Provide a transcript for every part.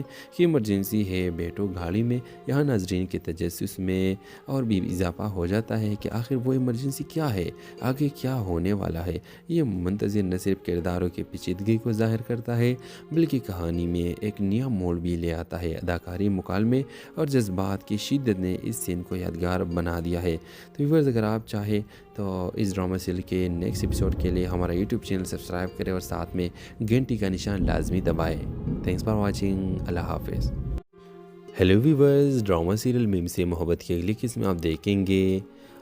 کہ ایمرجنسی ہے بیٹو گاڑی میں۔ یہاں ناظرین کے تجسس میں اور بھی اضافہ ہو جاتا ہے کہ آخر وہ ایمرجنسی کیا ہے، آگے کیا ہونے والا ہے۔ یہ منتظر نہ صرف کرداروں کی پیچیدگی کو ظاہر کرتا ہے بلکہ کہانی میں ایک نیا موڑ بھی لے آتا ہے۔ اداکاری، مکالمے اور جذبات کی شدت نے اس سین کو یادگار بنا دیا ہے۔ تو ویورز، اگر آپ چاہیں تو اس ڈرامہ سیریل کے نیکسٹ ایپیسوڈ کے لیے ہمارا یوٹیوب چینل سبسکرائب کریں اور ساتھ میں گھنٹی کا نشان لازمی دبائیں۔ Thanks for watching. اللہ حافظ۔ ہیلو ویورز، ڈرامہ سیریل میم سے محبت کی اگلی قسم آپ دیکھیں گے۔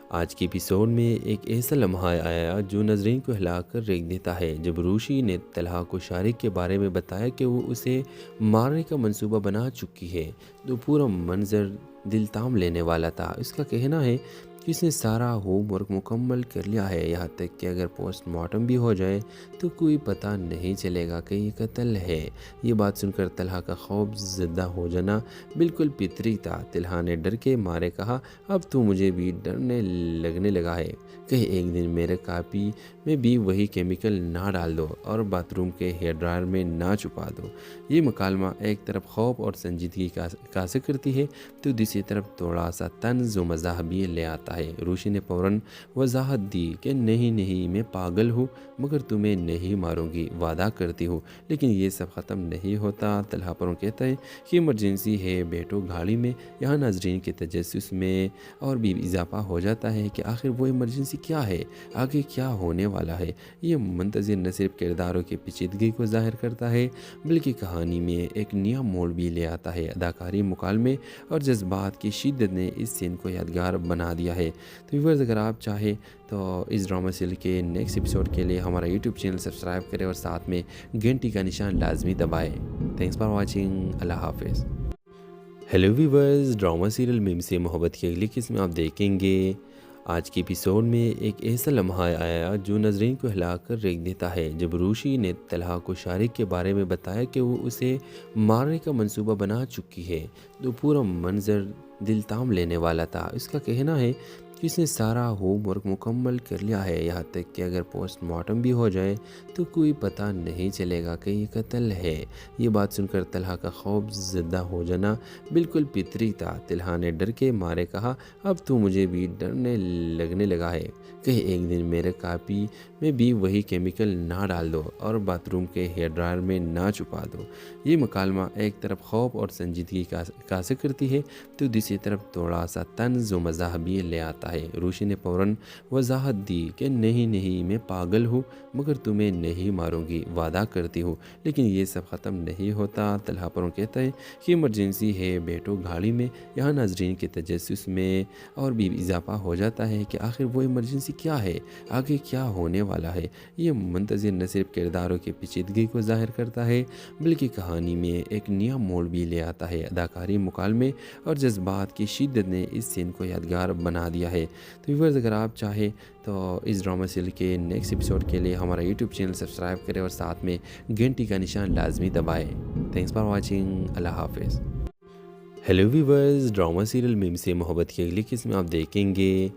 آج کے ایپیسوڈ میں ایک ایسا لمحہ آیا جو ناظرین کو ہلا کر رکھ دیتا ہے جب روشی نے طلحہ کو شارق کے بارے میں بتایا کہ وہ اسے مارنے کا منصوبہ بنا چکی ہے۔ تو پورا منظر دل تام لینے والا تھا۔ اس کا کہنا ہے کہ اس نے سارا ہوم ورک مکمل کر لیا ہے، یہاں تک کہ اگر پوسٹ مارٹم بھی ہو جائے تو کوئی پتہ نہیں چلے گا کہ یہ قتل ہے۔ یہ بات سن کر طلحہ کا خوف زدہ ہو جانا بالکل فطری تھا۔ طلحہ نے ڈر کے مارے کہا، اب تو مجھے بھی ڈرنے لگنے لگا ہے، کہیں ایک دن میرے کاپی میں بھی وہی کیمیکل نہ ڈال دو اور باتھ روم کے ہیئر ڈرائر میں نہ چھپا دو۔ یہ مکالمہ ایک طرف خوف اور سنجیدگی کا عکاسی کرتی ہے تو دوسری طرف تھوڑا سا طنز و مزاح بھی لے آتا ہے۔ روشی نے فوراً وضاحت دی کہ نہیں میں پاگل ہوں، مگر تمہیں نہیں ماروں گی، وعدہ کرتی ہوں۔ لیکن یہ سب ختم نہیں ہوتا۔ طلحہ پروں کہتا ہے کہ ایمرجنسی ہے بیٹو گاڑی میں۔ یہاں ناظرین کے تجسس میں اور بھی اضافہ ہو جاتا ہے کہ آخر وہ ایمرجنسی کیا ہے، آگے کیا ہونے والا ہے۔ یہ منتظر نہ صرف کرداروں کی پیچیدگی کو ظاہر کرتا ہے بلکہ کہانی میں ایک نیا موڑ بھی لے آتا ہے۔ اداکاری، مکالمے اور جذبات کی شدت نے اس سین کو یادگار بنا دیا ہے۔ تو ویورز، اگر آپ چاہیں تو اس ڈرامہ سیریل کے نیکسٹ ایپیسوڈ کے لیے ہمارا یوٹیوب چینل سبسکرائب کریں اور ساتھ میں گھنٹی کا نشان لازمی دبائیں۔ Thanks for watching. اللہ حافظ۔ ہیلو ویورز، ڈرامہ سیریل میم سے محبت کی اگلی قسم آپ دیکھیں گے۔ آج کے ایپیسوڈ میں ایک ایسا لمحہ آیا جو ناظرین کو ہلا کر رکھ دیتا ہے جب روشی نے طلحہ کو شارق کے بارے میں بتایا کہ وہ اسے مارنے کا منصوبہ بنا چکی ہے۔ تو پورا منظر دل تام لینے والا تھا۔ اس کا کہنا ہے کہ اس نے سارا ہوم ورک مکمل کر لیا ہے، یہاں تک کہ اگر پوسٹ مارٹم بھی ہو جائے تو کوئی پتہ نہیں چلے گا کہ یہ قتل ہے۔ یہ بات سن کر طلحہ کا خوف زدہ ہو جانا بالکل فطری تھا۔ طلحہ نے ڈر کے مارے کہا، اب تو مجھے بھی ڈرنے لگنے لگا ہے، کہیں ایک دن میرے کاپی میں بھی وہی کیمیکل نہ ڈال دو اور باتھ روم کے ہیئر ڈرائر میں نہ چھپا دو۔ یہ مکالمہ ایک طرف خوف اور سنجیدگی کا عکاسی کرتی ہے تو دوسری طرف تھوڑا سا طنز و مزاح بھی لے آتا ہے۔ روشی نے فوراً وضاحت دی کہ نہیں میں پاگل ہوں، مگر تمہیں نہیں ماروں گی، وعدہ کرتی ہوں۔ لیکن یہ سب ختم نہیں ہوتا۔ طلحہ پروں کہتا ہے کہ ایمرجنسی ہے بیٹو گاڑی میں۔ یہاں ناظرین کے تجسس میں اور بھی اضافہ ہو جاتا ہے کہ آخر وہ ایمرجنسی کیا ہے، آگے کیا ہونے والا ہے۔ یہ منتظر نہ صرف کرداروں کی پیچیدگی کو ظاہر کرتا ہے بلکہ کہانی میں ایک نیا موڑ بھی لے آتا ہے۔ اداکاری، مکالمے اور جذبات کی شدت نے اس سین کو یادگار بنا دیا ہے۔ تو ویورز، اگر آپ چاہیں تو اس ڈرامہ سیریل کے نیکسٹ ایپیسوڈ کے لیے ہمارا یوٹیوب چینل سبسکرائب کریں اور ساتھ میں گھنٹی کا نشان لازمی دبائیں۔ Thanks for watching. اللہ حافظ۔ ہیلو ویورز، ڈرامہ سیریل میم سے محبت کی اگلی قسم آپ دیکھیں گے۔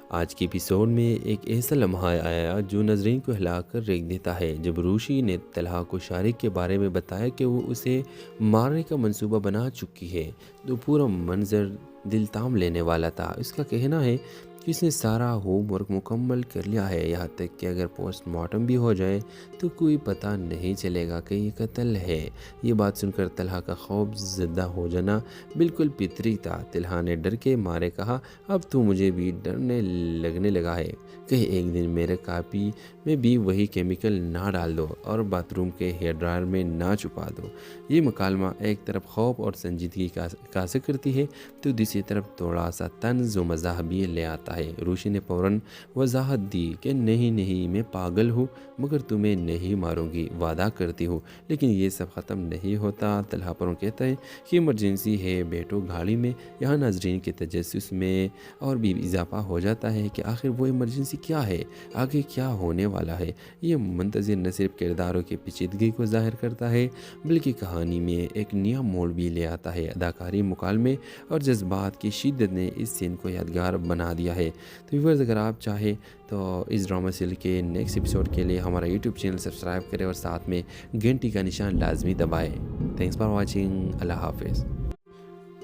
آج کے ایپیسوڈ میں ایک ایسا لمحہ آیا جو ناظرین کو ہلا کر رکھ دیتا ہے جب روشی نے طلحہ کو شارق کے بارے میں بتایا کہ وہ اسے مارنے کا منصوبہ بنا چکی ہے۔ تو پورا منظر دل تام لینے والا تھا۔ اس کا کہنا ہے کہ اس نے سارا ہوم ورک مکمل کر لیا ہے، یہاں تک کہ اگر پوسٹ مارٹم بھی ہو جائے تو کوئی پتہ نہیں چلے گا کہ یہ قتل ہے۔ یہ بات سن کر طلحہ کا خوف زدہ ہو جانا بالکل فطری تھا۔ طلحہ نے ڈر کے مارے کہا، اب تو مجھے بھی ڈرنے لگنے لگا ہے، کہیں ایک دن میرے کاپی میں بھی وہی کیمیکل نہ ڈال دو اور باتھ روم کے ہیئر ڈرائر میں نہ چھپا دو۔ یہ مکالمہ ایک طرف خوف اور سنجیدگی کا عکاسی کرتی ہے تو دوسری طرف تھوڑا سا طنز و مزاح بھی لے آتا ہے۔ روشی نے فوراً وضاحت دی کہ نہیں میں پاگل ہوں، مگر تمہیں نہیں ماروں گی، وعدہ کرتی ہوں۔ لیکن یہ سب ختم نہیں ہوتا۔ طلحہ پروں کہتا ہے کہ ایمرجنسی ہے بیٹو گاڑی میں۔ یہاں ناظرین کے تجسس میں اور بھی اضافہ ہو جاتا ہے کہ آخر وہ ایمرجنسی کیا ہے، آگے کیا ہونے والا ہے۔ یہ منتظر نہ صرف کرداروں کی پیچیدگی کو ظاہر کرتا ہے بلکہ کہانی میں ایک نیا موڑ بھی لے آتا ہے۔ اداکاری، مکالمے اور جذبات کی شدت نے اس سین کو یادگار بنا دیا ہے۔ ہے۔ تو ویورز اگر آپ چاہیں تو اس ڈرامہ سیریل کے نیکسٹ ایپیسوڈ کے لیے ہمارا یوٹیوب چینل سبسکرائب کریں اور ساتھ میں گھنٹی کا نشان لازمی دبائیں۔ تھینکس فار واچنگ، اللہ حافظ۔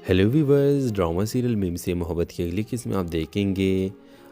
ہیلو ویورز، ڈرامہ سیریل میم سے محبت کی اگلی قسم آپ دیکھیں گے۔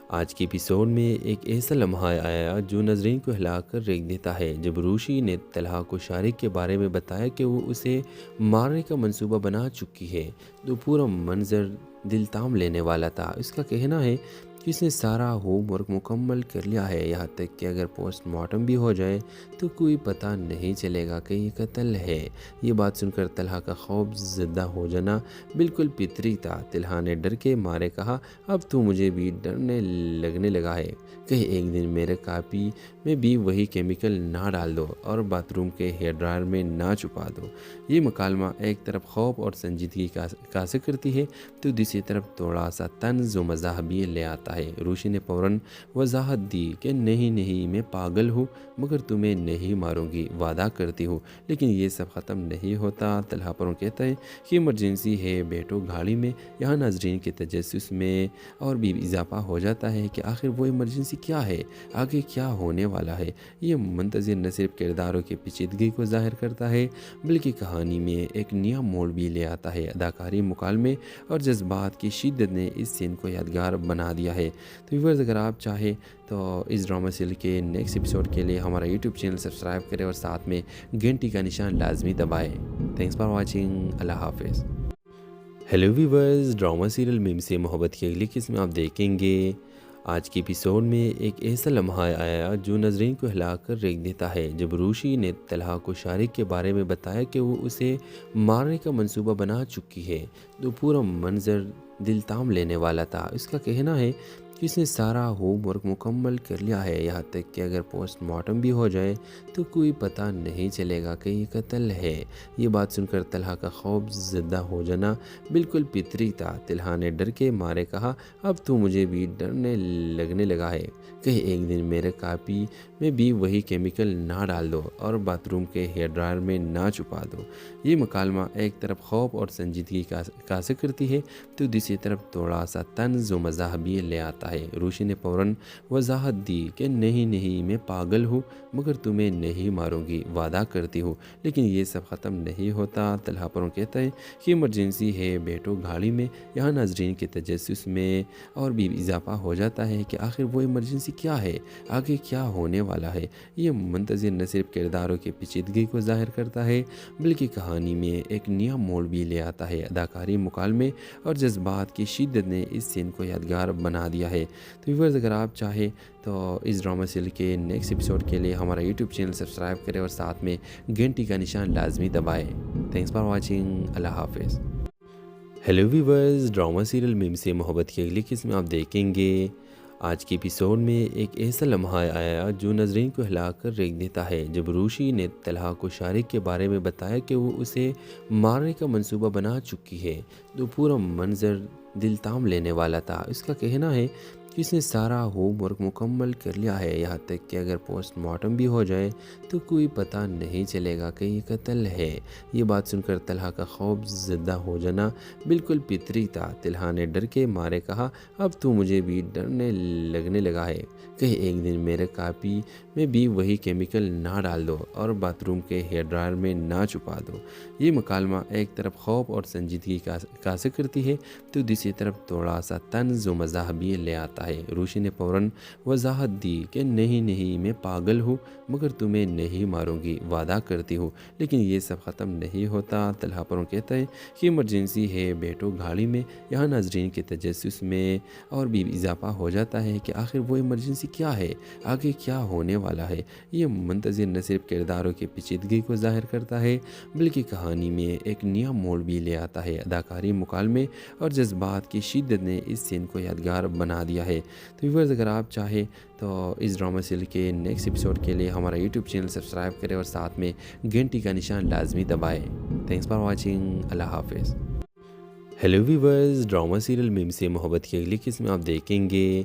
آج کے ایپیسوڈ میں ایک ایسا لمحہ آیا جو ناظرین کو ہلا کر ریکھ دیتا ہے جب روشی نے طلحہ کو شارق کے بارے میں بتایا کہ وہ اسے مارنے کا منصوبہ بنا چکی ہے۔ تو پورا منظر دل تام لینے والا تھا۔ اس کا کہنا ہے کہ اس نے سارا ہوم ورک مکمل کر لیا ہے، یہاں تک کہ اگر پوسٹ مارٹم بھی ہو جائے تو کوئی پتہ نہیں چلے گا کہ یہ قتل ہے۔ یہ بات سن کر طلحہ کا خوف زدہ ہو جانا بالکل فطری تھا۔ طلحہ نے ڈر کے مارے کہا، اب تو مجھے بھی ڈرنے لگنے لگا ہے، کہیں ایک دن میرے کاپی میں بھی وہی کیمیکل نہ ڈال دو اور باتھ روم کے ہیئر ڈرائر میں نہ چھپا دو۔ یہ مکالمہ ایک طرف خوف اور سنجیدگی کا ذکر کرتی ہے تو دوسری طرف تھوڑا سا طنز و مزاح بھی لے آتا ہے۔ روشی نے فوراً وضاحت دی کہ نہیں میں پاگل ہوں، مگر تمہیں نہیں ماروں گی، وعدہ کرتی ہوں۔ لیکن یہ سب ختم نہیں ہوتا۔ طلحہ فوراً کہتا ہے کہ ایمرجنسی ہے بیٹو گاڑی میں۔ یہاں ناظرین کے تجسس میں اور بھی اضافہ ہو جاتا ہے کہ آخر وہ ایمرجنسی کیا ہے، آگے کیا ہونے والا ہے۔ یہ منتظر نہ صرف کرداروں کی پیچیدگی کو ظاہر کرتا ہے بلکہ کہانی میں ایک نیا موڑ بھی لے آتا ہے۔ اداکاری، مکالمے اور جذبات کی شدت نے اس سین کو یادگار بنا دیا ہے۔ تو ویورز اگر آپ چاہیں تو اس ڈرامہ سیریل کے نیکسٹ ایپیسوڈ کے لیے ہمارا یوٹیوب چینل سبسکرائب کریں اور ساتھ میں گھنٹی کا نشان لازمی دبائیں۔ تھینکس فار واچنگ، اللہ حافظ۔ ہیلو ویورز، ڈرامہ سیریل میم سے محبت کی اگلی قسم آپ دیکھیں گے۔ آج کے ایپیسوڈ میں ایک ایسا لمحہ آیا جو ناظرین کو ہلا کر ریکھ دیتا ہے جب روشی نے طلحہ کو شارق کے بارے میں بتایا کہ وہ اسے مارنے کا منصوبہ بنا چکی ہے۔ تو پورا منظر دل تام لینے والا تھا۔ اس کا کہنا ہے کہ اس نے سارا ہوم ورک مکمل کر لیا ہے، یہاں تک کہ اگر پوسٹ مارٹم بھی ہو جائے تو کوئی پتہ نہیں چلے گا کہ یہ قتل ہے۔ یہ بات سن کر طلحہ کا خوف زدہ ہو جانا بالکل فطری تھا۔ طلحہ نے ڈر کے مارے کہا، اب تو مجھے بھی ڈرنے لگنے لگا ہے، کہیں ایک دن میرے کاپی میں بھی وہی کیمیکل نہ ڈال دو اور باتھ روم کے ہیئر ڈرائر میں نہ چھپا دو۔ یہ مکالمہ ایک طرف خوف اور سنجیدگی کا ذکر کرتی ہے تو دوسری طرف تھوڑا سا طنز و مزاح بھی لے آتا ہے۔ روشی نے فوراً وضاحت دی کہ نہیں میں پاگل ہوں، مگر تمہیں نہیں ماروں گی، وعدہ کرتی ہوں۔ لیکن یہ سب ختم نہیں ہوتا۔ طلحہ فوراً کہتا ہے کہ ایمرجنسی ہے بیٹو گاڑی میں۔ یہاں ناظرین کے تجسس میں اور بھی اضافہ ہو جاتا ہے کہ آخر وہ ایمرجنسی کیا ہے، آگے کیا ہونے والا ہے۔ یہ منتظر نہ صرف کرداروں کی پیچیدگی کو ظاہر کرتا ہے بلکہ کہانی میں ایک نیا موڑ بھی لے آتا ہے۔ اداکاری، مکالمے اور جذبات کی شدت نے اس سین کو یادگار بنا دیا ہے۔ تو ویورز اگر آپ چاہیں تو اس ڈرامہ سیریل کے نیکسٹ ایپیسوڈ کے لیے ہمارا یوٹیوب چینل سبسکرائب کریں اور ساتھ میں گھنٹی کا نشان لازمی دبائیں۔ تھینکس فار واچنگ، اللہ حافظ۔ ہیلو ویورز، ڈرامہ سیریل میم سے محبت کی اگلی قسم آپ دیکھیں گے۔ آج کے ایپیسوڈ میں ایک ایسا لمحہ آیا جو ناظرین کو ہلا کر ریکھ دیتا ہے جب روشی نے طلحہ کو شارق کے بارے میں بتایا کہ وہ اسے مارنے کا منصوبہ بنا چکی ہے۔ تو پورا منظر دل تام لینے والا تھا۔ اس کا کہنا ہے کہ اس نے سارا ہوم ورک مکمل کر لیا ہے، یہاں تک کہ اگر پوسٹ مارٹم بھی ہو جائے تو کوئی پتہ نہیں چلے گا کہ یہ قتل ہے۔ یہ بات سن کر طلحہ کا خوف زدہ ہو جانا بالکل فطری تھا۔ طلحہ نے ڈر کے مارے کہا، اب تو مجھے بھی ڈرنے لگنے لگا ہے، کہیں ایک دن میرے کاپی میں بھی وہی کیمیکل نہ ڈال دو اور باتھ روم کے ہیئر ڈرائر میں نہ چھپا دو۔ یہ مکالمہ ایک طرف خوف اور سنجیدگی کا ذکر کرتی ہے تو دوسری طرف تھوڑا سا طنز و مزاح بھی لے آتا ہے۔ روشی نے فوراً وضاحت دی کہ نہیں میں پاگل ہوں، مگر تمہیں نہیں ماروں گی، وعدہ کرتی ہوں۔ لیکن یہ سب ختم نہیں ہوتا۔ طلحہ فوراً کہتا ہے کہ ایمرجنسی ہے بیٹو گاڑی میں۔ یہاں ناظرین کے تجسس میں اور بھی اضافہ ہو جاتا ہے کہ آخر وہ ایمرجنسی کیا ہے، آگے کیا ہونے والا ہے۔ یہ منتظر نہ صرف کرداروں کی پیچیدگی کو ظاہر کرتا ہے بلکہ کہانی میں ایک نیا موڑ بھی لے آتا ہے۔ اداکاری، مکالمے اور جذبات کی شدت نے اس سین کو یادگار بنا دیا ہے۔ تو ویورز اگر آپ چاہیں تو اس ڈرامہ سیریل کے نیکسٹ ایپیسوڈ کے لیے ہمارا یوٹیوب چینل سبسکرائب کریں اور ساتھ میں گھنٹی کا نشان لازمی دبائیں۔ تھینکس فار واچنگ، اللہ حافظ۔ ہیلو ویورز، ڈرامہ سیریل میم سے محبت کی اگلی قسم آپ دیکھیں گے۔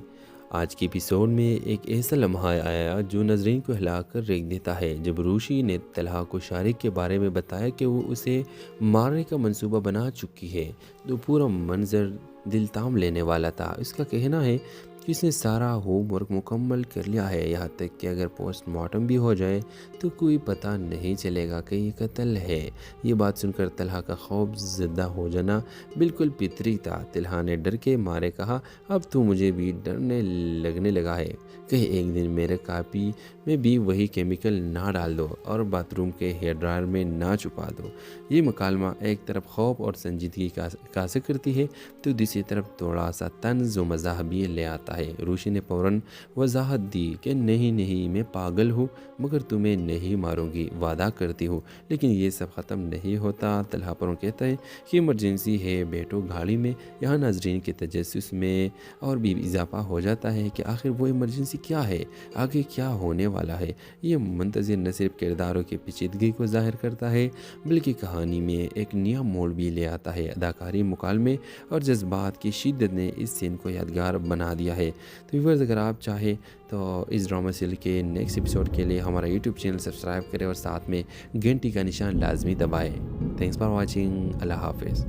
آج کے ایپیسوڈ میں ایک ایسا لمحہ آیا جو ناظرین کو ہلا کر ریکھ دیتا ہے جب روشی نے طلحہ کو شارق کے بارے میں بتایا کہ وہ اسے مارنے کا منصوبہ بنا چکی ہے۔ تو پورا منظر دل تام لینے والا تھا۔ اس کا کہنا ہے کہ اس نے سارا ہوم ورک مکمل کر لیا ہے، یہاں تک کہ اگر پوسٹ مارٹم بھی ہو جائے تو کوئی پتہ نہیں چلے گا کہ یہ قتل ہے۔ یہ بات سن کر طلحہ کا خوف زدہ ہو جانا بالکل فطری تھا۔ طلحہ نے ڈر کے مارے کہا، اب تو مجھے بھی ڈرنے لگنے لگا ہے، کہیں ایک دن میرے کاپی میں بھی وہی کیمیکل نہ ڈال دو اور باتھ روم کے ہیئر ڈرائر میں نہ چھپا دو۔ یہ مکالمہ ایک طرف خوف اور سنجیدگی کا ذکر کرتی ہے تو دوسری طرف تھوڑا سا طنز و مزاح بھی لے آتا ہے۔ روشی نے فوراً وضاحت دی کہ نہیں میں پاگل ہوں، مگر تمہیں نہیں ماروں گی، وعدہ کرتی ہوں۔ لیکن یہ سب ختم نہیں ہوتا۔ طلحہ پروں کہتا ہے کہ ایمرجنسی ہے بیٹو گاڑی میں۔ یہاں ناظرین کے تجسس میں اور بھی اضافہ ہو جاتا ہے کہ آخر وہ ایمرجنسی کیا ہے، آگے کیا ہونے والا ہے۔ یہ منتظر نہ صرف کرداروں کی پیچیدگی کو ظاہر کرتا ہے بلکہ کہانی میں ایک نیا موڑ بھی لے آتا ہے۔ اداکاری، مکالمے اور جذبات کی شدت نے اس سین کو یادگار بنا دیا ہے۔ تو ویورز، اگر آپ چاہیں تو اس ڈرامہ سیریل کے نیکسٹ ایپیسوڈ کے لیے ہمارا یوٹیوب چینل سبسکرائب کریں اور ساتھ میں گھنٹی کا نشان لازمی دبائیں۔ Thanks for watching. اللہ حافظ۔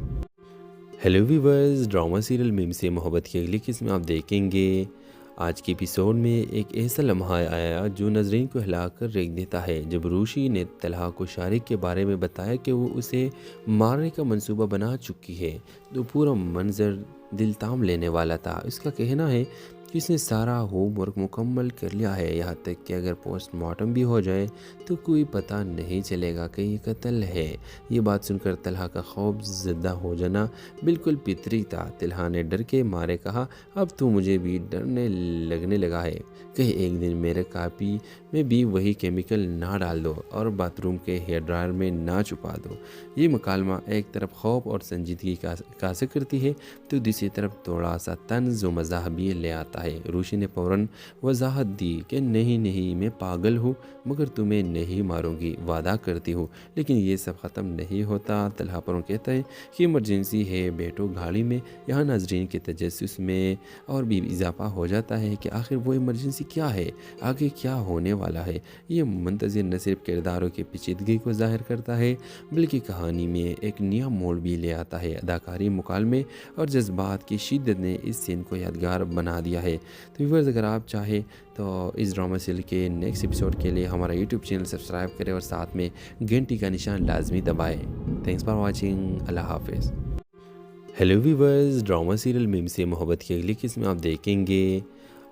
ہیلو ویورز، ڈرامہ سیریل میم سے محبت کی اگلی قسم آپ دیکھیں گے۔ آج کے ایپیسوڈ میں ایک ایسا لمحہ آیا جو ناظرین کو ہلا کر ریکھ دیتا ہے، جب روشی نے طلحہ کو شارق کے بارے میں بتایا کہ وہ اسے مارنے کا منصوبہ بنا چکی ہے، تو پورا منظر دل تام لینے والا تھا۔ اس کا کہنا ہے کہ اس نے سارا ہوم ورک مکمل کر لیا ہے، یہاں تک کہ اگر پوسٹ مارٹم بھی ہو جائے تو کوئی پتہ نہیں چلے گا کہ یہ قتل ہے۔ یہ بات سن کر طلحہ کا خوف زدہ ہو جانا بالکل فطری تھا۔ طلحہ نے ڈر کے مارے کہا، اب تو مجھے بھی ڈرنے لگنے لگا ہے، کہیں ایک دن میرے کاپی میں بھی وہی کیمیکل نہ ڈال دو اور باتھ روم کے ہیئر ڈرائر میں نہ چھپا دو۔ یہ مکالمہ ایک طرف خوف اور سنجیدگی کا ذکر کرتی ہے تو دوسری طرف تھوڑا سا طنز و مزاح بھی لے آتا ہے۔ روشی نے فوراً وضاحت دی کہ نہیں میں پاگل ہوں، مگر تمہیں نہیں ماروں گی، وعدہ کرتی ہوں۔ لیکن یہ سب ختم نہیں ہوتا۔ طلحہ پروں کہتا ہے کہ ایمرجنسی ہے بیٹو گاڑی میں۔ یہاں ناظرین کے تجسس میں اور بھی اضافہ ہو جاتا ہے کہ آخر وہ ایمرجنسی کیا ہے، آگے کیا ہونے والا ہے۔ یہ منتظر نہ صرف کرداروں کی پیچیدگی کو ظاہر کرتا ہے بلکہ کہانی میں ایک نیا موڑ بھی لے آتا ہے۔ اداکاری، مکالمے اور جذبات کی شدت نے اس سین کو یادگار بنا دیا ہے۔ تو ویورز، اگر آپ چاہیں تو اس ڈرامہ سیریل کے نیکسٹ ایپیسوڈ کے لیے ہمارا یوٹیوب چینل سبسکرائب کریں اور ساتھ میں گھنٹی کا نشان لازمی دبائیں۔ Thanks for watching. اللہ حافظ۔ ہیلو ویورز، ڈرامہ سیریل میم سے محبت کی اگلی قسم آپ دیکھیں گے۔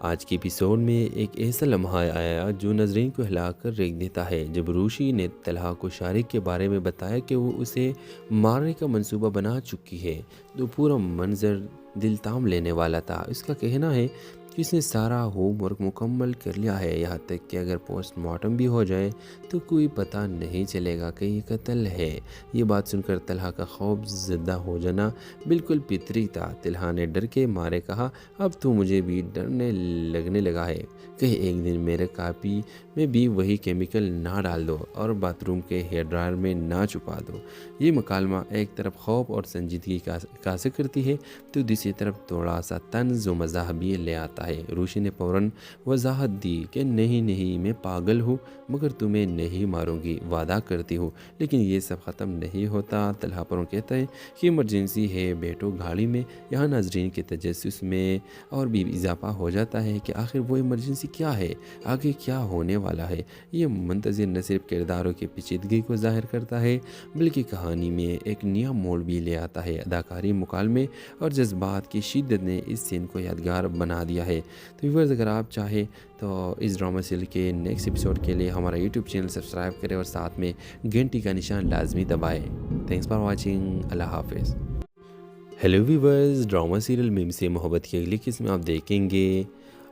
آج کے ایپیسوڈ میں ایک ایسا لمحہ آیا جو ناظرین کو ہلا کر ریکھ دیتا ہے، جب روشی نے طلحہ کو شارق کے بارے میں بتایا کہ وہ اسے مارنے کا منصوبہ بنا چکی ہے، تو پورا منظر دل تام لینے والا تھا۔ اس کا کہنا ہے کہ اس نے سارا ہوم ورک مکمل کر لیا ہے، یہاں تک کہ اگر پوسٹ مارٹم بھی ہو جائے تو کوئی پتہ نہیں چلے گا کہ یہ قتل ہے۔ یہ بات سن کر طلحہ کا خوف زدہ ہو جانا بالکل فطری تھا۔ طلحہ نے ڈر کے مارے کہا، اب تو مجھے بھی ڈرنے لگنے لگا ہے، کہیں ایک دن میرے کاپی میں بھی وہی کیمیکل نہ ڈال دو اور باتھ روم کے ہیئر ڈرائر میں نہ چھپا دو۔ یہ مکالمہ ایک طرف خوف اور سنجیدگی کا ذکر کرتی ہے تو دوسری طرف تھوڑا سا طنز و مزاح بھی لے آتا ہے۔ روشی نے فوراً وضاحت دی کہ نہیں میں پاگل ہوں، مگر تمہیں نہیں ماروں گی، وعدہ کرتی ہوں۔ لیکن یہ سب ختم نہیں ہوتا۔ طلحہ پروں کہتا ہے کہ ایمرجنسی ہے بیٹو گاڑی میں۔ یہاں ناظرین کے تجسس میں اور بھی اضافہ ہو جاتا ہے کہ آخر وہ ایمرجنسی کیا ہے، آگے کیا ہونے والا ہے۔ یہ منتظر نہ صرف کرداروں کی پیچیدگی کو ظاہر کرتا ہے بلکہ کہانی میں ایک نیا موڑ بھی لے آتا ہے۔ اداکاری، مکالمے اور جذبات کی شدت نے اس سین کو یادگار بنا دیا ہے۔ تو ویورز، اگر آپ چاہیں تو اس ڈرامہ سیریل کے نیکسٹ ایپیسوڈ کے لیے ہمارا یوٹیوب چینل سبسکرائب کریں اور ساتھ میں گھنٹی کا نشان لازمی دبائیں۔ Thanks for watching. اللہ حافظ۔ ہیلو ویورز، ڈرامہ سیریل میم سے محبت کی اگلی قسم آپ دیکھیں گے۔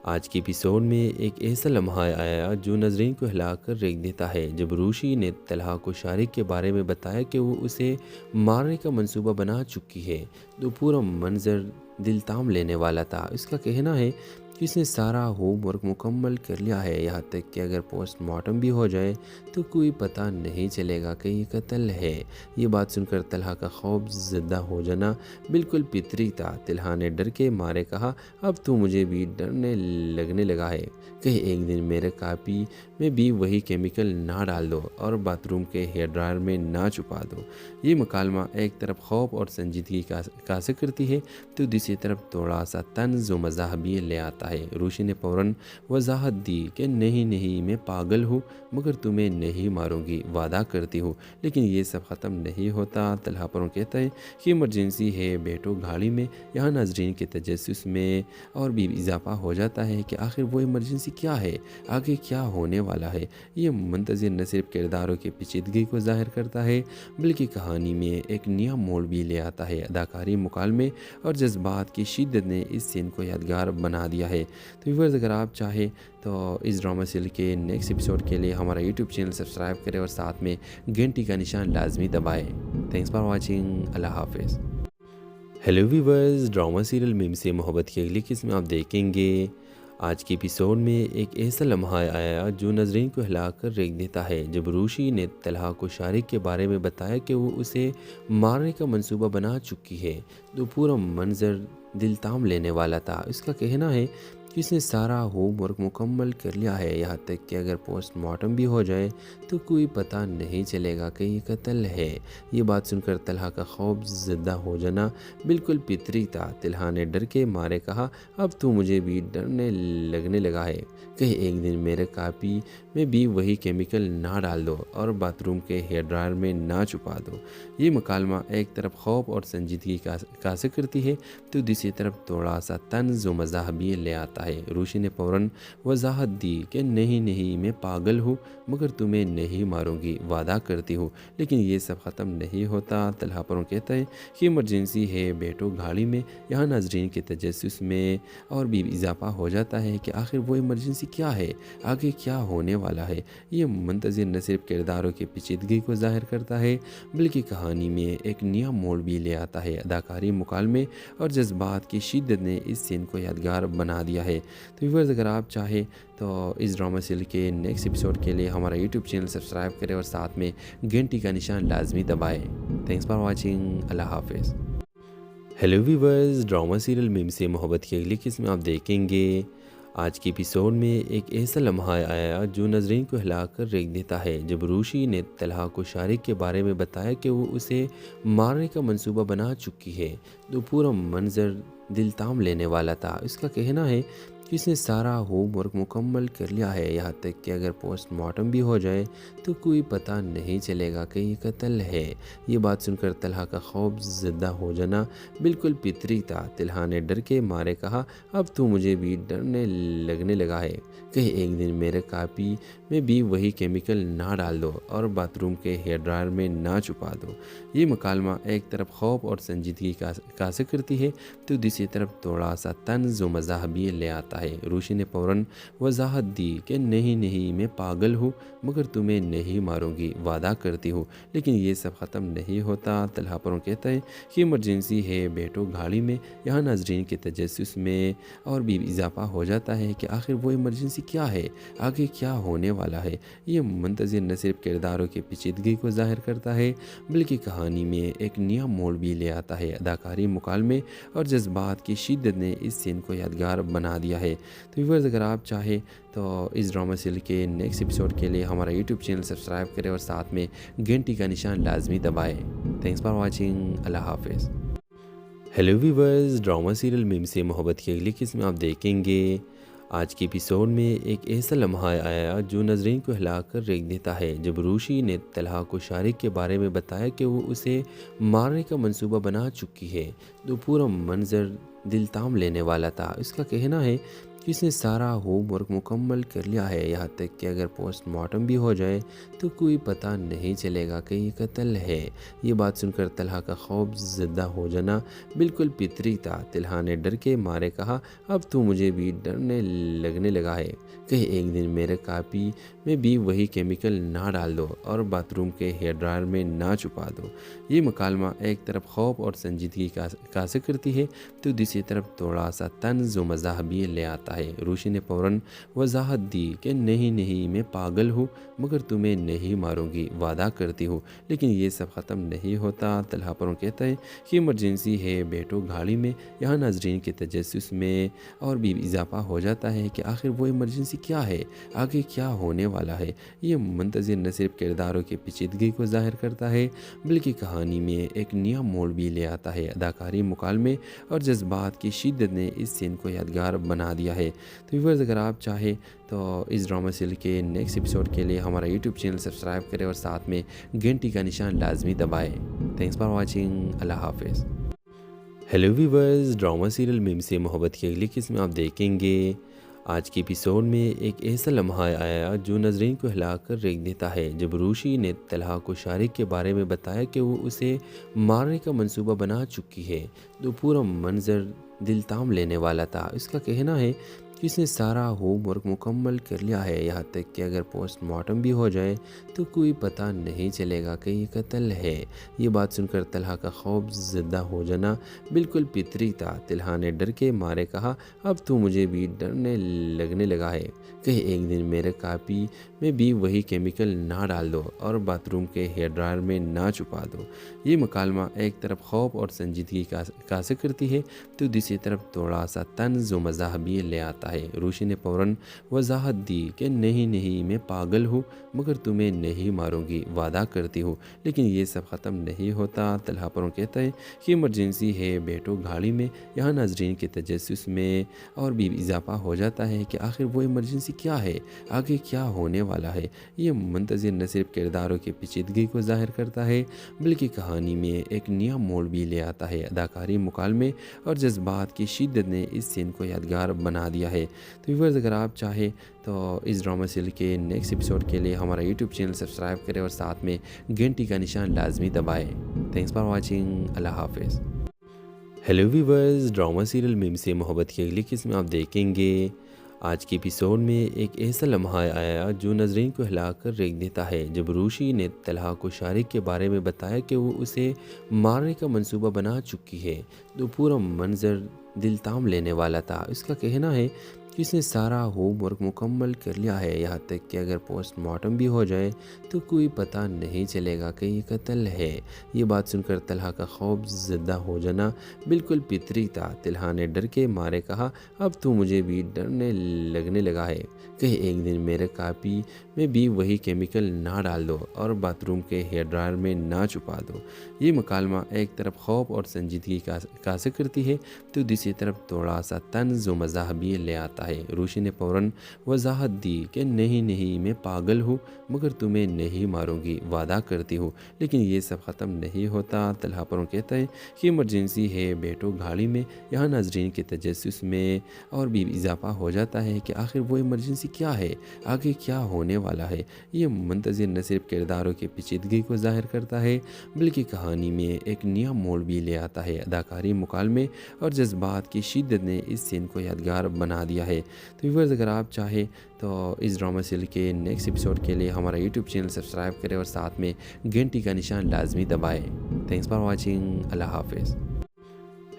آج کے ایپیسوڈ میں ایک ایسا لمحہ آیا جو ناظرین کو ہلا کر ریکھ دیتا ہے، جب روشی نے طلحہ کو شارق کے بارے میں بتایا کہ وہ اسے مارنے کا منصوبہ بنا چکی ہے، تو پورا منظر دل تام لینے والا تھا۔ اس کا کہنا ہے کہ اس نے سارا ہوم ورک مکمل کر لیا ہے، یہاں تک کہ اگر پوسٹ مارٹم بھی ہو جائے تو کوئی پتہ نہیں چلے گا کہ یہ قتل ہے۔ یہ بات سن کر طلحہ کا خوف زدہ ہو جانا بالکل فطری تھا۔ طلحہ نے ڈر کے مارے کہا، اب تو مجھے بھی ڈرنے لگنے لگا ہے، کہیں ایک دن میرے کاپی میں بھی وہی کیمیکل نہ ڈال دو اور باتھ روم کے ہیئر ڈرائر میں نہ چھپا دو۔ یہ مکالمہ ایک طرف خوف اور سنجیدگی کا ذکر کرتی ہے تو دوسری طرف تھوڑا سا طنز و مزاح بھی لے آتا آتا ہے۔ روشی نے فوراً وضاحت دی کہ نہیں میں پاگل ہوں، مگر تمہیں نہیں ماروں گی، وعدہ کرتی ہوں۔ لیکن یہ سب ختم نہیں ہوتا۔ طلحہ پروں کہتا ہے کہ ایمرجنسی ہے بیٹو گاڑی میں۔ یہاں ناظرین کے تجسس میں اور بھی اضافہ ہو جاتا ہے کہ آخر وہ ایمرجنسی کیا ہے، آگے کیا ہونے والا ہے۔ یہ منتظر نہ صرف کرداروں کی پیچیدگی کو ظاہر کرتا ہے بلکہ کہانی میں ایک نیا موڑ بھی لے آتا ہے۔ اداکاری، مکالمے اور جذبات کی شدت نے اس سین کو یادگار بنا دیا ہے۔ تو ویورز، اگر آپ چاہیں تو اس ڈرامہ سیریل کے نیکسٹ ایپیسوڈ کے لیے ہمارا یوٹیوب چینل سبسکرائب کریں اور ساتھ میں گھنٹی کا نشان لازمی دبائیں۔ Thanks for watching. اللہ حافظ۔ ہیلو ویورز، ڈرامہ سیریل میم سے محبت کی اگلی قسم آپ دیکھیں گے۔ آج کے ایپیسوڈ میں ایک ایسا لمحہ آیا جو ناظرین کو ہلا کر رکھ دیتا ہے، جب روشی نے طلحہ کو شارق کے بارے میں بتایا کہ وہ اسے مارنے کا منصوبہ بنا چکی ہے۔ تو پورا منظر دل تام لینے والا تھا۔ اس کا کہنا ہے کہ اس نے سارا ہوم ورک مکمل کر لیا ہے، یہاں تک کہ اگر پوسٹ مارٹم بھی ہو جائے تو کوئی پتہ نہیں چلے گا کہ یہ قتل ہے۔ یہ بات سن کر طلحہ کا خوف زدہ ہو جانا بالکل فطری تھا۔ طلحہ نے ڈر کے مارے کہا، اب تو مجھے بھی ڈرنے لگنے لگا ہے، کہیں ایک دن میرے کاپی میں بھی وہی کیمیکل نہ ڈال دو اور باتھ روم کے ہیئر ڈرائر میں نہ چھپا دو۔ یہ مکالمہ ایک طرف خوف اور سنجیدگی کا عکاسی کرتی ہے تو دوسری طرف تھوڑا سا طنز و مزاح بھی لے آتا ہے۔ روشی نے فوراً وضاحت دی کہ نہیں میں پاگل ہوں، مگر تمہیں نہیں ماروں گی، وعدہ کرتی ہوں۔ لیکن یہ سب ختم نہیں ہوتا۔ طلحہ پروں کہتا ہے کہ ایمرجنسی ہے بیٹو گاڑی میں۔ یہاں ناظرین کے تجسس میں اور بھی اضافہ ہو جاتا ہے کہ آخر وہ ایمرجنسی کیا ہے، آگے کیا ہونے والا ہے۔ یہ منتظر نہ صرف کرداروں کی پیچیدگی کو ظاہر کرتا ہے بلکہ کہانی میں ایک نیا موڑ بھی لے آتا ہے۔ اداکاری، مکالمے اور جذبات کی شدت نے اس سین کو یادگار بنا دیا ہے۔ تو ویورز، اگر آپ چاہیں تو اس ڈرامہ سیریل کے نیکسٹ ایپیسوڈ کے لیے ہمارا یوٹیوب چینل سبسکرائب کریں اور ساتھ میں گھنٹی کا نشان لازمی دبائیں۔ Thanks for watching. اللہ حافظ۔ ہیلو ویورز، ڈرامہ سیریل میم سے محبت کی اگلی قسم آپ دیکھیں گے۔ آج کے ایپیسوڈ میں ایک ایسا لمحہ آیا جو ناظرین کو ہلا کر رکھ دیتا ہے، جب روشی نے طلحہ کو شارق کے بارے میں بتایا کہ وہ اسے مارنے کا منصوبہ بنا چکی ہے۔ تو پورا منظر دل تام لینے والا تھا۔ اس کا کہنا ہے کہ اس نے سارا ہوم ورک مکمل کر لیا ہے، یہاں تک کہ اگر پوسٹ مارٹم بھی ہو جائے تو کوئی پتہ نہیں چلے گا کہ یہ قتل ہے۔ یہ بات سن کر طلحہ کا خوف زدہ ہو جانا بالکل فطری تھا۔ طلحہ نے ڈر کے مارے کہا، اب تو مجھے بھی ڈرنے لگنے لگا ہے، کہیں ایک دن میرے کاپی میں بھی وہی کیمیکل نہ ڈال دو اور باتھ روم کے ہیئر ڈرائر میں نہ چھپا دو۔ یہ مکالمہ ایک طرف خوف اور سنجیدگی کا عکاسی کرتی ہے تو دوسری طرف تھوڑا سا طنز و مزاح بھی لے آتا ہے۔ روشی نے فوراً وضاحت دی کہ نہیں میں پاگل ہوں، مگر تمہیں نہیں ماروں گی، وعدہ کرتی ہوں۔ لیکن یہ سب ختم نہیں ہوتا۔ طلحہ پروں کہتا ہے کہ ایمرجنسی ہے بیٹو گاڑی میں۔ یہاں ناظرین کے تجسس میں اور بھی اضافہ ہو جاتا ہے کہ آخر وہ ایمرجنسی کیا ہے، آگے کیا ہونے والا ہے۔ یہ منتظر نہ صرف کرداروں کی پیچیدگی کو ظاہر کرتا ہے بلکہ کہانی میں ایک نیا موڑ بھی لے آتا ہے۔ اداکاری، مکالمے اور جذبات کی شدت نے اس سین کو یادگار بنا دیا ہے۔ تو ویورز، اگر آپ چاہیں تو اس ڈرامہ سیریل کے نیکسٹ ایپیسوڈ کے لیے ہمارا یوٹیوب چینل سبسکرائب کریں اور ساتھ میں گھنٹی کا نشان لازمی دبائیں۔ Thanks for watching. اللہ حافظ۔ ہیلو ویورز، ڈرامہ سیریل میم سے محبت کی اگلی قسم آپ دیکھیں گے۔ آج کے ایپیسوڈ میں ایک ایسا لمحہ آیا جو ناظرین کو ہلا کر رکھ دیتا ہے، جب روشی نے طلحہ کو شارق کے بارے میں بتایا کہ وہ اسے مارنے کا منصوبہ بنا چکی ہے۔ تو پورا منظر دل تام لینے والا تھا۔ اس کا کہنا ہے کہ اس نے سارا ہوم ورک مکمل کر لیا ہے، یہاں تک کہ اگر پوسٹ مارٹم بھی ہو جائے تو کوئی پتہ نہیں چلے گا کہ یہ قتل ہے۔ یہ بات سن کر طلحہ کا خوف زدہ ہو جانا بالکل فطری تھا۔ طلحہ نے ڈر کے مارے کہا، اب تو مجھے بھی ڈرنے لگنے لگا ہے، کہیں ایک دن میرے کاپی میں بھی وہی کیمیکل نہ ڈال دو اور باتھ روم کے ہیئر ڈرائر میں نہ چھپا دو۔ یہ مکالمہ ایک طرف خوف اور سنجیدگی کا عکاسی کرتی ہے تو دوسری طرف تھوڑا سا طنز و مزاح بھی لے آتا ہے۔ روشی نے فوراً وضاحت دی کہ نہیں میں پاگل ہوں، مگر تمہیں نہیں ماروں گی، وعدہ کرتی ہوں۔ لیکن یہ سب ختم نہیں ہوتا۔ طلحہ پروں کہتا ہے کہ ایمرجنسی ہے بیٹو گاڑی میں۔ یہاں ناظرین کے تجسس میں اور بھی اضافہ ہو جاتا ہے کہ آخر وہ ایمرجنسی کیا ہے، آگے کیا ہونے والا ہے۔ یہ منتظر نہ صرف کرداروں کی پیچیدگی کو ظاہر کرتا ہے بلکہ کہانی میں ایک نیا موڑ بھی لے آتا ہے۔ اداکاری، مکالمے اور جذبات کی شدت نے اس سین کو یادگار بنا دیا ہے۔ تو ویورز، اگر آپ چاہیں تو اس ڈرامہ سیریل کے نیکسٹ ایپیسوڈ کے لیے ہمارا یوٹیوب چینل سبسکرائب کریں اور ساتھ میں گھنٹی کا نشان لازمی دبائیں۔ Thanks for watching. اللہ حافظ۔ ہیلو ویورز، ڈرامہ سیریل میم سے محبت کی اگلی قسم آپ دیکھیں گے۔ آج کے ایپیسوڈ میں ایک ایسا لمحہ آیا جو ناظرین کو ہلا کر ریکھ دیتا ہے، جب روشی نے طلحہ کو شارق کے بارے میں بتایا کہ وہ اسے مارنے کا منصوبہ بنا چکی ہے۔ تو پورا منظر دل تام لینے والا تھا۔ اس کا کہنا ہے کہ اس نے سارا ہوم ورک مکمل کر لیا ہے، یہاں تک کہ اگر پوسٹ مارٹم بھی ہو جائے تو کوئی پتہ نہیں چلے گا کہ یہ قتل ہے۔ یہ بات سن کر طلحہ کا خوف زدہ ہو جانا بالکل فطری تھا۔ طلحہ نے ڈر کے مارے کہا، اب تو مجھے بھی ڈرنے لگنے لگا ہے، کہیں ایک دن میرے کاپی میں بھی وہی کیمیکل نہ ڈال دو اور باتھ روم کے ہیئر ڈرائر میں نہ چھپا دو۔ یہ مکالمہ ایک طرف خوف اور سنجیدگی کا عکاسی کرتی ہے تو دوسری طرف تھوڑا سا طنز و مزاح بھی لے آتا ہے۔ روشی نے فوراً وضاحت دی کہ نہیں میں پاگل ہوں، مگر تمہیں نہیں ماروں گی، وعدہ کرتی ہوں۔ لیکن یہ سب ختم نہیں ہوتا۔ طلحہ پروں کہتا ہے کہ ایمرجنسی ہے بیٹو گاڑی میں۔ یہاں ناظرین کے تجسس میں اور بھی اضافہ ہو جاتا ہے کہ آخر وہ ایمرجنسی کیا ہے، آگے کیا ہونے والا ہے۔ یہ منتظر نہ صرف کرداروں کی پیچیدگی کو ظاہر کرتا ہے بلکہ کہانی میں ایک نیا موڑ بھی لے آتا ہے۔ اداکاری، مکالمے اور جذبات کی شدت نے اس سین کو یادگار بنا دیا ہے۔ تو ویورز، اگر آپ چاہیں تو اس ڈرامہ سیریل کے نیکسٹ ایپیسوڈ کے لیے ہمارا یوٹیوب چینل سبسکرائب کریں اور ساتھ میں گھنٹی کا نشان لازمی دبائیں۔ Thanks for watching. اللہ حافظ۔ ہیلو ویورز، ڈرامہ سیریل میم سے محبت کی اگلی قسم آپ دیکھیں گے۔ آج کے ایپیسوڈ میں ایک ایسا لمحہ آیا جو ناظرین کو ہلا کر ریکھ دیتا ہے، جب روشی نے طلحہ کو شارق کے بارے میں بتایا کہ وہ اسے مارنے کا منصوبہ بنا چکی ہے۔ تو پورا منظر دل تام لینے والا تھا۔ اس کا کہنا ہے کہ اس نے سارا ہوم ورک مکمل کر لیا ہے، یہاں تک کہ اگر پوسٹ مارٹم بھی ہو جائے تو کوئی پتہ نہیں چلے گا کہ یہ قتل ہے۔ یہ بات سن کر طلحہ کا خوف زدہ ہو جانا بالکل فطری تھا۔ طلحہ نے ڈر کے مارے کہا، اب تو مجھے بھی ڈرنے لگنے لگا ہے، کہیں ایک دن میرے کاپی میں بھی وہی کیمیکل نہ ڈال دو اور باتھ روم کے ہیئر ڈرائر میں نہ چھپا دو۔ یہ مکالمہ ایک طرف خوف اور سنجیدگی کا عکاسی کرتی ہے تو دوسری طرف تھوڑا سا طنز و مزاح بھی لے آتا ہے۔ روشی نے فوراً وضاحت دی کہ نہیں میں پاگل ہوں، مگر تمہیں نہیں ماروں گی، وعدہ کرتی ہوں۔ لیکن یہ سب ختم نہیں ہوتا۔ طلحہ پروں کہتا ہے کہ ایمرجنسی ہے بیٹو گاڑی میں۔ یہاں ناظرین کے تجسس میں اور بھی اضافہ ہو جاتا ہے کہ آخر وہ ایمرجنسی کیا ہے، آگے کیا ہونے والا ہے۔ یہ منتظر نہ صرف کرداروں کی پیچیدگی کو ظاہر کرتا ہے بلکہ کہانی میں ایک نیا موڑ بھی لے آتا ہے۔ اداکاری، مکالمے اور جذبات کی شدت نے اس سین کو یادگار بنا دیا ہے۔ تو ویورز، اگر آپ چاہیں تو اس ڈرامہ سیریل کے نیکسٹ ایپیسوڈ کے لیے ہمارا یوٹیوب چینل سبسکرائب کریں اور ساتھ میں گھنٹی کا نشان لازمی دبائیں۔ Thanks for watching. اللہ حافظ۔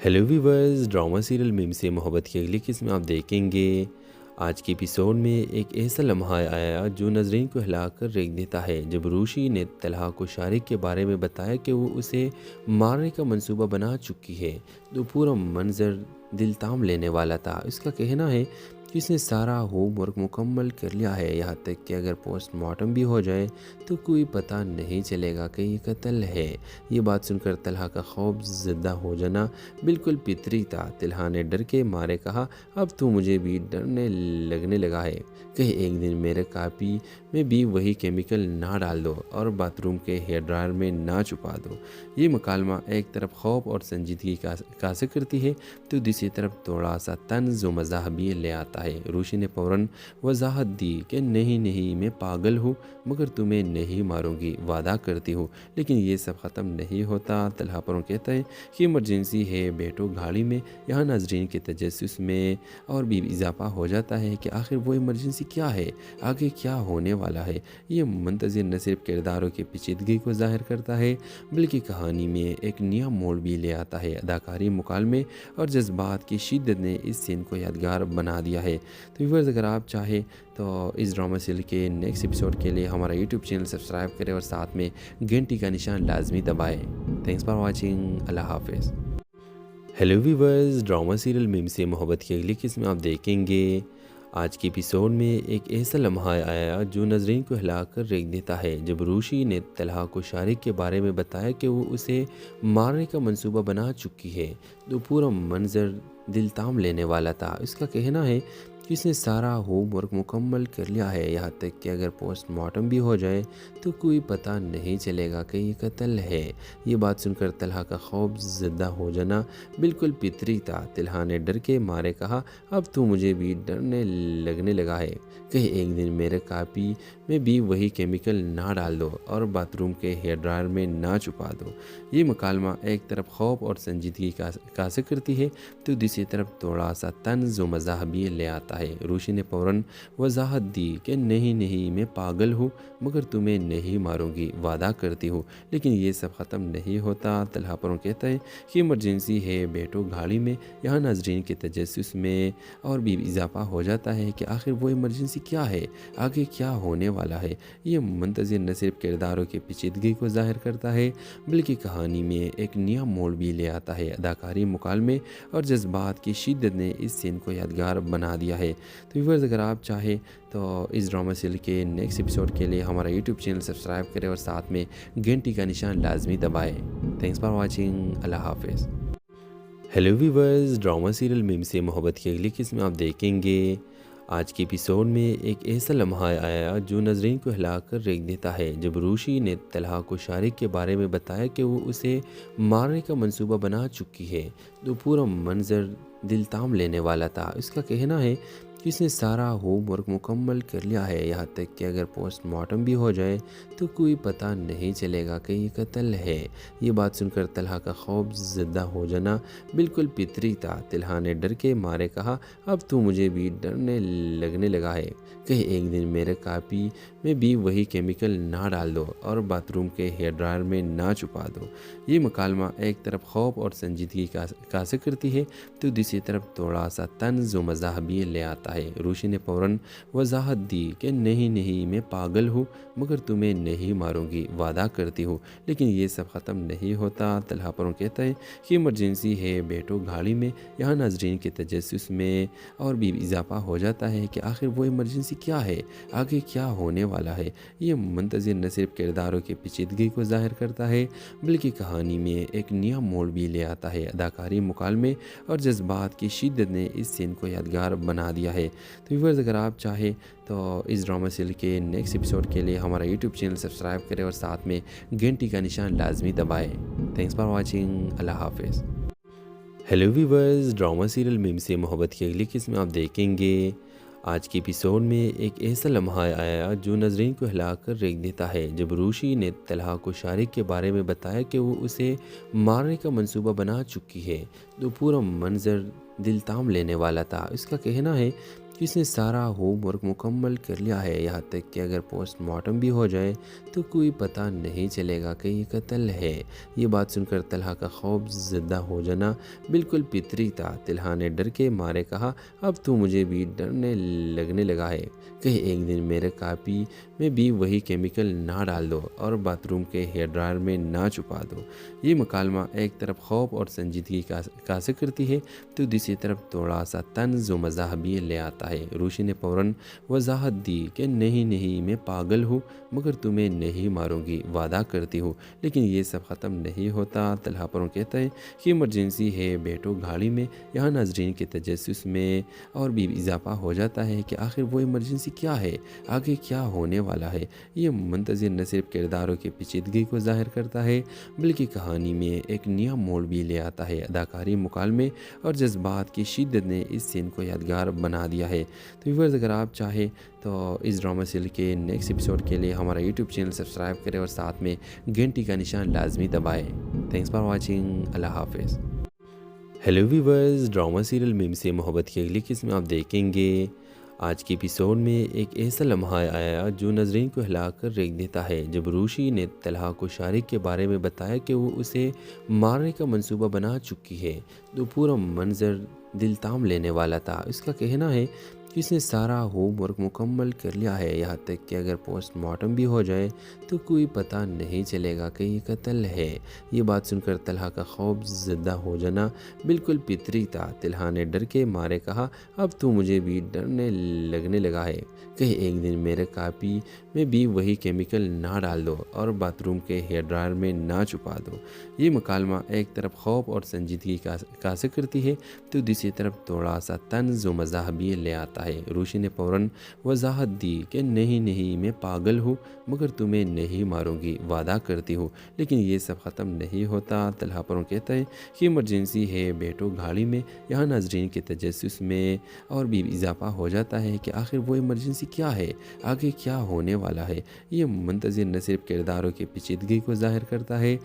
ہیلو ویورز، ڈرامہ سیریل میم سے محبت کی اگلی قسم آپ دیکھیں گے۔ آج کے ایپیسوڈ میں ایک ایسا لمحہ آیا جو ناظرین کو ہلا کر ریکھ دیتا ہے، جب روشی نے طلحہ کو شارق کے بارے میں بتایا کہ وہ اسے مارنے کا منصوبہ بنا چکی ہے۔ تو پورا منظر دل تام لینے والا تھا۔ اس کا کہنا ہے کہ اس نے سارا ہوم ورک مکمل کر لیا ہے، یہاں تک کہ اگر پوسٹ مارٹم بھی ہو جائے تو کوئی پتہ نہیں چلے گا کہ یہ قتل ہے۔ یہ بات سن کر طلحہ کا خوف زدہ ہو جانا بالکل فطری تھا۔ طلحہ نے ڈر کے مارے کہا، اب تو مجھے بھی ڈرنے لگنے لگا ہے، کہیں ایک دن میرے کاپی میں بھی وہی کیمیکل نہ ڈال دو اور باتھ روم کے ہیئر ڈرائر میں نہ چھپا دو۔ یہ مکالمہ ایک طرف خوف اور سنجیدگی کا عکاسی کرتی ہے تو دوسری طرف تھوڑا سا طنز و مزاح بھی لے آتا ہے۔ روشی نے فوراً وضاحت دی کہ نہیں میں پاگل ہوں، مگر تمہیں نہیں ماروں گی، وعدہ کرتی ہوں۔ لیکن یہ سب ختم نہیں ہوتا۔ طلحہ پروں کہتا ہے کہ ایمرجنسی ہے بیٹو گاڑی میں۔ یہاں ناظرین کے تجسس میں اور بھی اضافہ ہو جاتا ہے کہ آخر وہ ایمرجنسی کیا ہے، آگے کیا ہونے والا ہے۔ یہ منتظر نہ صرف کرداروں کی پیچیدگی کو ظاہر کرتا ہے بلکہ کہانی میں ایک نیا موڑ بھی لے آتا ہے۔ اداکاری، مکالمے اور جذبات کی شدت نے اس سین کو یادگار بنا دیا ہے۔ ہے۔ تو ویورز اگر آپ چاہیں تو اس ڈرامہ سیریل کے نیکسٹ ایپیسوڈ کے لیے ہمارا یوٹیوب چینل سبسکرائب کریں اور ساتھ میں گھنٹی کا نشان لازمی دبائیں۔ تھینکس فار واچنگ، اللہ حافظ۔ ہیلو ویورز، ڈرامہ سیریل میم سے محبت کی اگلی قسم آپ دیکھیں گے۔ آج کے ایپیسوڈ میں ایک ایسا لمحہ آیا جو ناظرین کو ہلا کر ریکھ دیتا ہے جب روشی نے طلحہ کو شارق کے بارے میں بتایا کہ وہ اسے مارنے کا منصوبہ بنا چکی ہے۔ تو پورا منظر دل تام لینے والا تھا۔ اس کا کہنا ہے کہ اس نے سارا ہوم ورک مکمل کر لیا ہے، یہاں تک کہ اگر پوسٹ مارٹم بھی ہو جائے تو کوئی پتہ نہیں چلے گا کہ یہ قتل ہے۔ یہ بات سن کر طلحہ کا خوف زدہ ہو جانا بالکل فطری تھا۔ طلحہ نے ڈر کے مارے کہا، اب تو مجھے بھی ڈرنے لگنے لگا ہے، کہیں ایک دن میرے کاپی میں بھی وہی کیمیکل نہ ڈال دو اور باتھ روم کے ہیئر ڈرائر میں نہ چھپا دو۔ یہ مکالمہ ایک طرف خوف اور سنجیدگی کا ذکر کرتی ہے تو دوسری طرف تھوڑا سا طنز و مزاح بھی لے آتا ہے۔ روشی نے فوراً وضاحت دی کہ نہیں میں پاگل ہوں، مگر تمہیں نہیں ماروں گی، وعدہ کرتی ہوں۔ لیکن یہ سب ختم نہیں ہوتا۔ طلحہ فوراً کہتا ہے کہ ایمرجنسی ہے، بیٹھو گاڑی میں۔ یہاں ناظرین کے تجسس میں اور بھی اضافہ ہو جاتا ہے کہ آخر وہ ایمرجنسی کیا ہے، آگے کیا ہونے والا ہے۔ یہ منتظر نہ صرف کرداروں کی پیچیدگی کو ظاہر کرتا ہے بلکہ کہانی میں ایک نیا موڑ بھی لے آتا ہے۔ اداکاری، مکالمے اور جذبات کی شدت نے اس سین کو یادگار بنا دیا ہے۔ تو ویورز اگر آپ چاہیں تو اس ڈرامہ سیریل کے نیکسٹ ایپیسوڈ کے لیے ہمارا یوٹیوب چینل سبسکرائب کریں اور ساتھ میں گھنٹی کا نشان لازمی دبائیں۔ تھینکس فار واچنگ، اللہ حافظ۔ ہیلو ویورز، ڈرامہ سیریل میم سے محبت کی اگلی قسم آپ دیکھیں گے۔ آج کے ایپیسوڈ میں ایک ایسا لمحہ آیا جو ناظرین کو ہلا کر ریکھ دیتا ہے جب روشی نے طلحہ کو شارق کے بارے میں بتایا کہ وہ اسے مارنے کا منصوبہ بنا چکی ہے۔ تو پورا منظر دل تام لینے والا تھا۔ اس کا کہنا ہے کہ اس نے سارا ہوم ورک مکمل کر لیا ہے، یہاں تک کہ اگر پوسٹ مارٹم بھی ہو جائے تو کوئی پتہ نہیں چلے گا کہ یہ قتل ہے۔ یہ بات سن کر طلحہ کا خوف زدہ ہو جانا بالکل فطری تھا۔ طلحہ نے ڈر کے مارے کہا، اب تو مجھے بھی ڈرنے لگنے لگا ہے، کہیں ایک دن میرے کاپی میں بھی وہی کیمیکل نہ ڈال دو اور باتھ روم کے ہیئر ڈرائر میں نہ چھپا دو۔ یہ مکالمہ ایک طرف خوف اور سنجیدگی کا ذکر کرتی ہے تو دوسری طرف تھوڑا سا طنز و مزاح بھی لے آتا ہے۔ روشی نے فوراً وضاحت دی کہ نہیں میں پاگل ہوں، مگر تمہیں نہیں ماروں گی، وعدہ کرتی ہوں۔ لیکن یہ سب ختم نہیں ہوتا۔ طلحہ فوراً کہتا ہے کہ ایمرجنسی ہے، بیٹھو گاڑی میں۔ یہاں ناظرین کے تجسس میں اور بھی اضافہ ہو جاتا ہے کہ آخر وہ ایمرجنسی کیا ہے، آگے کیا ہونے والا ہے۔ یہ منتظر نہ صرف کرداروں کی پیچیدگی کو ظاہر کرتا ہے بلکہ کہانی میں ایک نیا موڑ بھی لے آتا ہے۔ اداکاری، مکالمے اور جذبات کی شدت نے اس سین کو یادگار بنا دیا ہے۔ تو ویورز اگر آپ چاہیں تو اس ڈرامہ سیریل کے نیکسٹ ایپیسوڈ کے لیے ہمارا یوٹیوب چینل سبسکرائب کریں اور ساتھ میں گھنٹی کا نشان لازمی دبائیں۔ تھینکس فار واچنگ، اللہ حافظ۔ ہیلو ویورز، ڈرامہ سیریل میم سے محبت کی اگلی قسم آپ دیکھیں گے۔ آج کے ایپیسوڈ میں ایک ایسا لمحہ آیا جو ناظرین کو ہلا کر ریکھ دیتا ہے جب روشی نے طلحہ کو شارق کے بارے میں بتایا کہ وہ اسے مارنے کا منصوبہ بنا چکی ہے۔ تو پورا منظر دل تام لینے والا تھا۔ اس کا کہنا ہے کہ اس نے سارا ہوم ورک مکمل کر لیا ہے، یہاں تک کہ اگر پوسٹ مارٹم بھی ہو جائے تو کوئی پتہ نہیں چلے گا کہ یہ قتل ہے۔ یہ بات سن کر طلحہ کا خوف زدہ ہو جانا بالکل فطری تھا۔ طلحہ نے ڈر کے مارے کہا، اب تو مجھے بھی ڈرنے لگنے لگا ہے، کہیں ایک دن میرے کاپی میں بھی وہی کیمیکل نہ ڈال دو اور باتھ روم کے ہیئر ڈرائر میں نہ چھپا دو۔ یہ مکالمہ ایک طرف خوف اور سنجیدگی کا ذکر کرتی ہے تو دوسری طرف تھوڑا سا طنز و مزاح بھی لے آتا ہے۔ روشی نے فوراً وضاحت دی کہ نہیں میں پاگل ہوں، مگر تمہیں نہیں ماروں گی، وعدہ کرتی ہوں۔ لیکن یہ سب ختم نہیں ہوتا۔ طلحہ فوراً کہتا ہے کہ ایمرجنسی ہے، بیٹھو گاڑی میں۔ یہاں ناظرین کے تجسس میں اور بھی اضافہ ہو جاتا ہے کہ آخر وہ ایمرجنسی کیا ہے، آگے کیا ہونے والا ہے۔ یہ منتظر نہ صرف کرداروں کی پیچیدگی کو ظاہر کرتا ہے بلکہ کہانی میں ایک نیا موڑ بھی لے آتا ہے۔ اداکاری، مکالمے اور جذبات کی شدت نے اس سین کو یادگار بنا دیا ہے۔ تو ویورز اگر آپ چاہیں تو اس ڈرامہ سیریل کے نیکسٹ ایپیسوڈ کے لیے ہمارا یوٹیوب چینل سبسکرائب کریں اور ساتھ میں گھنٹی کا نشان لازمی دبائیں۔ تھینکس فار واچنگ، اللہ حافظ۔ ہیلو ویورز، ڈرامہ سیریل میم سے محبت کی اگلی قسم آپ دیکھیں گے۔ آج کے ایپیسوڈ میں ایک ایسا لمحہ آیا جو ناظرین کو ہلا کر ریکھ دیتا ہے جب روشی نے طلحہ کو شارق کے بارے میں بتایا کہ وہ اسے مارنے کا منصوبہ بنا چکی ہے۔ تو پورا منظر دل تام لینے والا تھا۔ اس کا کہنا ہے اس نے سارا ہوم ورک مکمل کر لیا ہے، یہاں تک کہ اگر پوسٹ مارٹم بھی ہو جائے تو کوئی پتہ نہیں چلے گا کہ یہ قتل ہے۔ یہ بات سن کر طلحہ کا خوف زدہ ہو جانا بالکل فطری تھا۔ طلحہ نے ڈر کے مارے کہا، اب تو مجھے بھی ڈرنے لگنے لگا ہے، کہیں ایک دن میرے کاپی میں بھی وہی کیمیکل نہ ڈال دو اور باتھ روم کے ہیئر ڈرائر میں نہ چھپا دو۔ یہ مکالمہ ایک طرف خوف اور سنجیدگی کا عکاسی کرتی ہے تو دوسری طرف تھوڑا سا طنز و مزاح بھی لے آتا ہے۔ روشی نے فوراً وضاحت دی کہ نہیں میں پاگل ہوں، مگر تمہیں نہیں ماروں گی، وعدہ کرتی ہوں۔ لیکن یہ سب ختم نہیں ہوتا۔ طلحہ فوراً کہتا ہے کہ ایمرجنسی ہے بیٹو گاڑی میں۔ یہاں ناظرین کے تجسس میں اور بھی اضافہ ہو جاتا ہے کہ آخر وہ ایمرجنسی کیا ہے، آگے کیا ہونے والا ہے۔ یہ منتظر نہ صرف کرداروں کی پیچیدگی کو ظاہر کرتا ہے